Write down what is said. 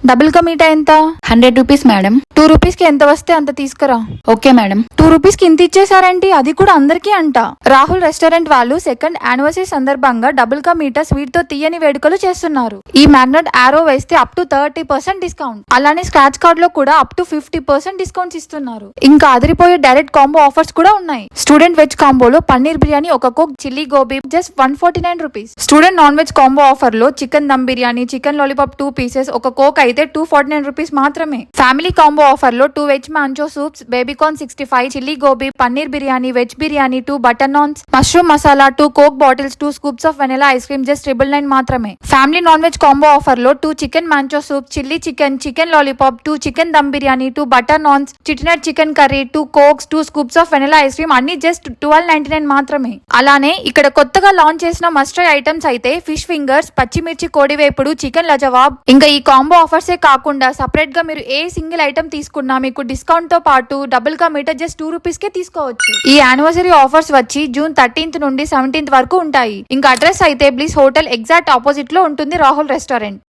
Double ka meetha ఎంత? 100 rupees madam. 2 rupees కి ఎంత వస్తే అంత తీసుకురా. Okay madam. 2 రూపీస్ కి ఇంత ఇచ్చేసారేంటి? అది కూడా అందరికీ అంట. రాహుల్ రెస్టారెంట్ వాళ్ళు సెకండ్ యానివర్సరీ సందర్భంగా డబుల్ కా మీఠా స్వీట్ తో తీయని వేడుకలు చేస్తున్నారు. ఈ మ్యాగ్నెట్ ఆరో వేస్తే అప్ టు 30% డిస్కౌంట్, అలానే స్క్రాచ్ కార్డ్ లో కూడా అప్ టు 50% డిస్కౌంట్స్ ఇస్తున్నారు. ఇంకా అదిరిపోయే డైరెక్ట్ కాంబో ఆఫర్స్ కూడా ఉన్నాయి. స్టూడెంట్ వెజ్ కాంబోలో పన్నీర్ బిర్యానీ ఒక coke chilli gobi just 149 rupees. Student non veg combo offer లో chicken dum biryani, chicken lollipop 2 pieces ఒక కోక్ అయితే 249 రూపీస్ మాత్రమే. ఫ్యామిలీ కాంబో ఆఫర్ లో 2 veg manchow soups, baby corn 65, chilli gobi, paneer biryani, veg biryani, 2 butter naans, mushroom masala, 2 coke bottles, 2 scoops of vanilla ice cream just 999 మాత్రమే. Family non veg combo offer లో 2 chicken manchow soup, chilli chicken, chicken lollipop, 2 chicken dum biryani, 2 butter naans, Chettinad chicken curry, 2 cokes, 2 scoops of vanilla ice cream అన్ని just 1299 మాత్రమే. అలానే ఇక్కడ కొత్తగా launch చేసిన mustard items అయితే fish fingers, పచ్చిమిర్చి కోడివేపుడు, చికెన్ లజవాబ్. ఇంకా ఈ కాంబో ఆఫర్సే కాకుండా సపరేట్ గా మీరు ఏ సింగిల్ ఐటమ్ తీసుకున్నా మీకు డిస్కౌంట్ తో పాటు డబుల్ కా మీటర్ జస్ట్ 2 రూపీస్ కే తీసుకోవచ్చు. ఈ యానివర్సరీ ఆఫర్స్ వచ్చి జూన్ 13th నుండి 17th వరకు ఉంటాయి. ఇంకా అడ్రస్ అయితే బ్లిస్ హోటల్ ఎగ్జాక్ట్ ఆపోజిట్ లో ఉంటుంది రాహుల్ రెస్టారెంట్.